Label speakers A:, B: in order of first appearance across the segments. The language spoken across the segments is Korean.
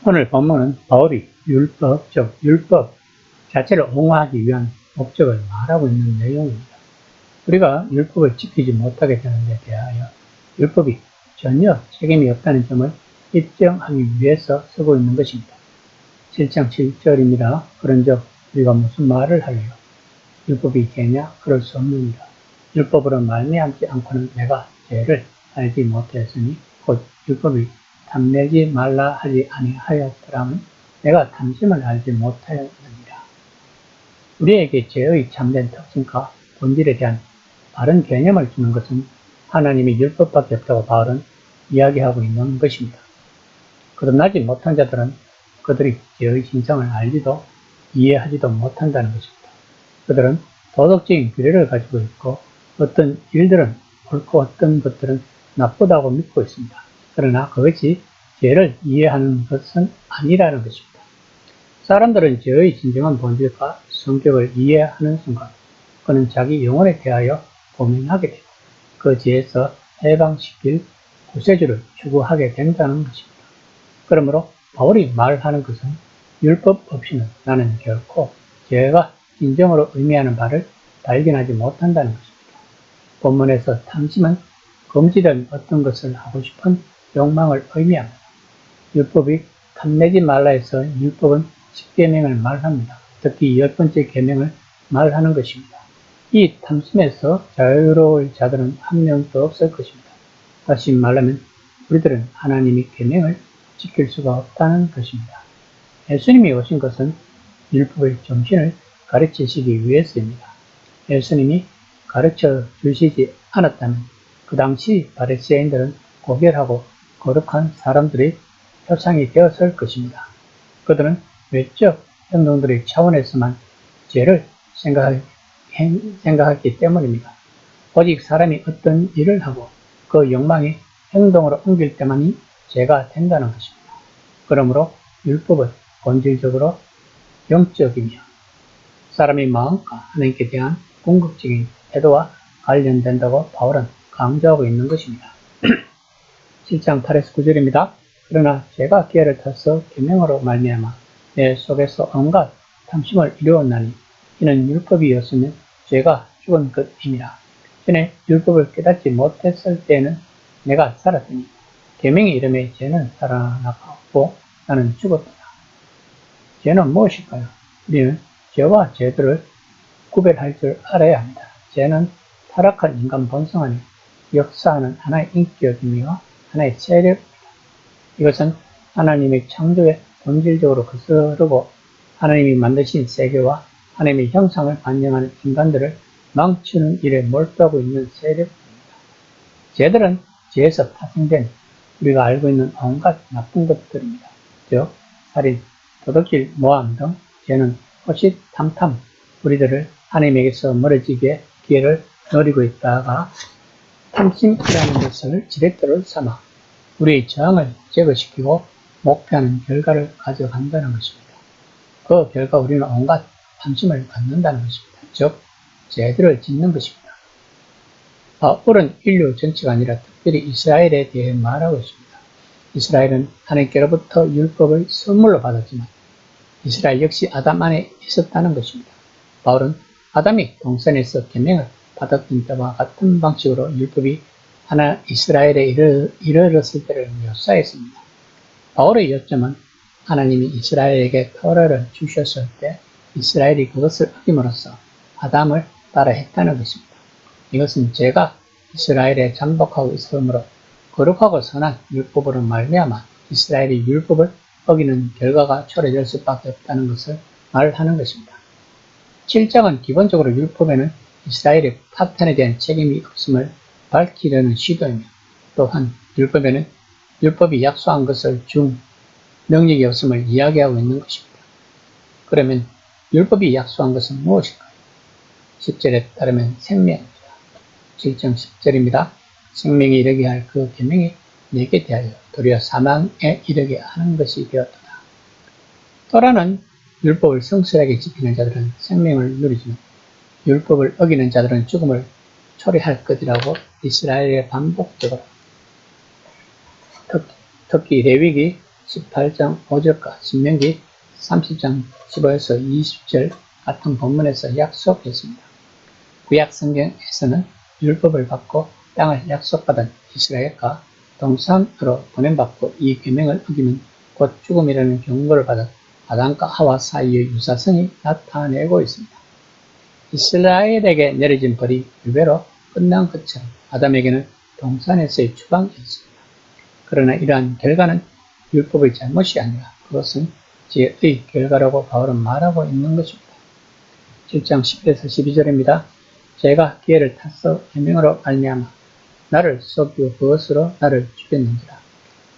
A: 오늘 본문은 바울이 율법, 즉 율법 자체를 옹호하기 위한 목적을 말하고 있는 내용입니다. 우리가 율법을 지키지 못하게 되는 데 대하여 율법이 전혀 책임이 없다는 점을 입증하기 위해서 쓰고 있는 것입니다. 7장 7절입니다. 그런즉 우리가 무슨 말을 하리요? 율법이 죄냐? 그럴 수 없느니라. 율법으로 말미암지 않고는 내가 죄를 알지 못했으니 곧 율법이 탐내지 말라 하지 아니하였더라면 내가 탐심을 알지 못하였느니라. 우리에게 죄의 참된 특징과 본질에 대한 바른 개념을 주는 것은 하나님의 율법밖에 없다고 바울은 이야기하고 있는 것입니다. 거듭나지 못한 자들은 그들이 죄의 진상을 알지도 이해하지도 못한다는 것입니다. 그들은 도덕적인 규례를 가지고 있고 어떤 일들은 옳고 어떤 것들은 나쁘다고 믿고 있습니다. 그러나 그것이 죄를 이해하는 것은 아니라는 것입니다. 사람들은 죄의 진정한 본질과 성격을 이해하는 순간 그는 자기 영혼에 대하여 고민하게 되고 그 죄에서 해방시킬 구세주를 추구하게 된다는 것입니다. 그러므로 바울이 말하는 것은 율법 없이는 나는 결코 죄가 진정으로 의미하는 바를 발견하지 못한다는 것입니다. 본문에서 탐심은 금지된 어떤 것을 하고 싶은 욕망을 의미합니다. 율법이 탐내지 말라 해서 율법은 10계명을 말합니다. 특히 10번째 계명을 말하는 것입니다. 이 탐심에서 자유로울 자들은 한 명도 없을 것입니다. 다시 말하면 우리들은 하나님의 계명을 지킬 수가 없다는 것입니다. 예수님이 오신 것은 율법의 정신을 가르치시기 위해서입니다. 예수님이 가르쳐 주시지 않았다면 그 당시 바리새인들은 고결하고 거룩한 사람들의 표상이 되었을 것입니다. 그들은 외적 행동들의 차원에서만 죄를 생각했기 때문입니다. 오직 사람이 어떤 일을 하고 그 욕망이 행동으로 옮길 때만이 죄가 된다는 것입니다. 그러므로 율법은 본질적으로 영적이며 사람의 마음과 하나님께 대한 궁극적인 태도와 관련된다고 바울은 강조하고 있는 것입니다. 7장 8에서 9절입니다. 그러나 제가 기회를 타서 계명으로 말미암아 내 속에서 온갖 탐심을 이루었나니 이는 율법이었으면 죄가 죽은 것임이라. 전에 율법을 깨닫지 못했을 때에는 내가 살았더니 계명의 이름에 죄는 살아나고 나는 죽었다. 죄는 무엇일까요? 우리는 죄와 죄들을 구별할 줄 알아야 합니다. 죄는 타락한 인간 본성 안에 역사하는 하나의 인격이며 하나의 세력입니다. 이것은 하나님의 창조에 본질적으로 거스르고 하나님이 만드신 세계와 하나님의 형상을 반영하는 인간들을 망치는 일에 몰두하고 있는 세력입니다. 죄들은 죄에서 파생된 우리가 알고 있는 온갖 나쁜 것들입니다. 즉 살인, 도둑질, 모함 등 죄는 호식, 탐탐 우리들을 하나님에게서 멀어지게 기회를 노리고 있다가 탐심이라는 것을 지렛대로 삼아 우리의 저항을 제거시키고 목표하는 결과를 가져간다는 것입니다. 그 결과 우리는 온갖 탐심을 갖는다는 것입니다. 즉 죄들을 짓는 것입니다. 바울은 인류 전체가 아니라 특별히 이스라엘에 대해 말하고 있습니다. 이스라엘은 하나님께로부터 율법을 선물로 받았지만 이스라엘 역시 아담 안에 있었다는 것입니다. 바울은 아담이 동산에서 계명을 받았던 때와 같은 방식으로 율법이 하나 이스라엘에 이르렀을 때를 묘사했습니다. 바울의 요점은 하나님이 이스라엘에게 토라를 주셨을 때 이스라엘이 그것을 어김으로써 아담을 따라 했다는 것입니다. 이것은 죄가 이스라엘에 잠복하고 있으므로 거룩하고 선한 율법으로 말미암아 이스라엘이 율법을 어기는 결과가 초래될 수밖에 없다는 것을 말하는 것입니다. 7장은 기본적으로 율법에는 이스라엘의 파편에 대한 책임이 없음을 밝히려는 시도이며 또한 율법에는 율법이 약속한 것을 준 능력이 없음을 이야기하고 있는 것입니다. 그러면 율법이 약속한 것은 무엇일까요? 10절에 따르면 생명입니다. 7장 10절입니다. 생명에 이르게 할 그 계명이 내게 대하여 도리어 사망에 이르게 하는 것이 되었도다. 토라는 율법을 성실하게 지키는 자들은 생명을 누리지만 율법을 어기는 자들은 죽음을 초래할 것이라고 이스라엘에 반복적으로 특히 레위기 18장 5절과 신명기 30장 15에서 20절 같은 본문에서 약속했습니다. 구약 성경에서는 율법을 받고 땅을 약속받은 이스라엘과 동산으로 보냄받고 이 계명을 어기면 곧 죽음이라는 경고를 받은 아담과 하와 사이의 유사성이 나타내고 있습니다. 이스라엘에게 내려진 벌이 유배로 끝난 것처럼 아담에게는 동산에서의 추방이었습니다. 그러나 이러한 결과는 율법의 잘못이 아니라 그것은 죄의 결과라고 바울은 말하고 있는 것입니다. 7장 10에서 12절입니다. 제가 기회를 타서 계명으로 말미암아 나를 속이고 그것으로 나를 죽였는지라.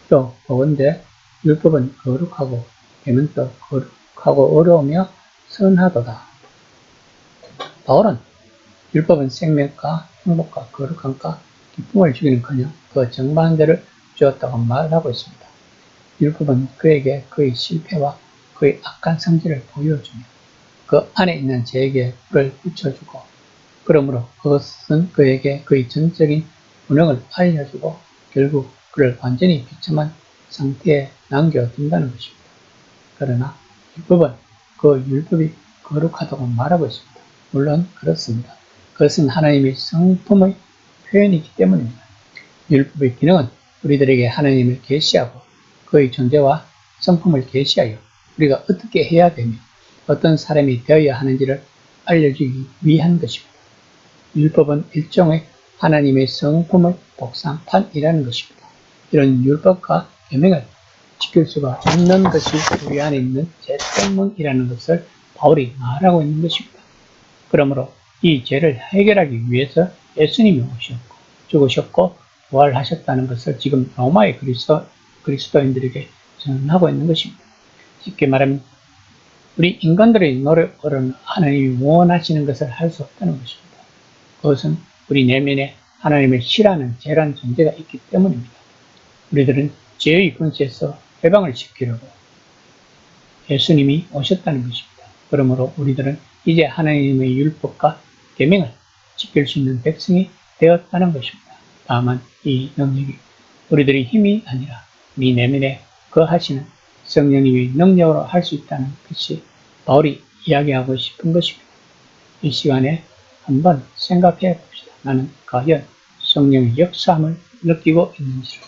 A: 또 보건대 율법은 거룩하고 계명도 거룩하고 어려우며 선하도다. 바울은 율법은 생명과 행복과 거룩함과 기쁨을 주기는커녕 그 정반대를 주었다고 말하고 있습니다. 율법은 그에게 그의 실패와 그의 악한 성질을 보여주며 그 안에 있는 죄에게 불을 붙여주고 그러므로 그것은 그에게 그의 전적인 무능을 알려주고 결국 그를 완전히 비참한 상태에 남겨둔다는 것입니다. 그러나 율법은 그 율법이 거룩하다고 말하고 있습니다. 물론 그렇습니다. 그것은 하나님의 성품의 표현이기 때문입니다. 율법의 기능은 우리들에게 하나님을 계시하고 그의 존재와 성품을 계시하여 우리가 어떻게 해야 되며 어떤 사람이 되어야 하는지를 알려주기 위한 것입니다. 율법은 일종의 하나님의 성품의 복상판이라는 것입니다. 이런 율법과 계명을 지킬 수가 없는 것이 우리 안에 있는 죄 때문이라는 것을 바울이 말하고 있는 것입니다. 그러므로 이 죄를 해결하기 위해서 예수님이 오셨고 죽으셨고 부활하셨다는 것을 지금 로마의 그리스도인들에게 전하고 있는 것입니다. 쉽게 말하면 우리 인간들의 노력으로는 하나님이 원하시는 것을 할 수 없다는 것입니다. 그것은 우리 내면에 하나님을 싫어하는 죄란 존재가 있기 때문입니다. 우리들은 죄의 근처에서 해방을 시키려고 예수님이 오셨다는 것입니다. 그러므로 우리들은 이제 하나님의 율법과 계명을 지킬 수 있는 백성이 되었다는 것입니다. 다만 이 능력이 우리들의 힘이 아니라 우리 내면에 거하시는 성령님의 능력으로 할 수 있다는 것이 바울이 이야기하고 싶은 것입니다. 이 시간에 한번 생각해 봅시다. 나는 과연 성령의 역사함을 느끼고 있는지를.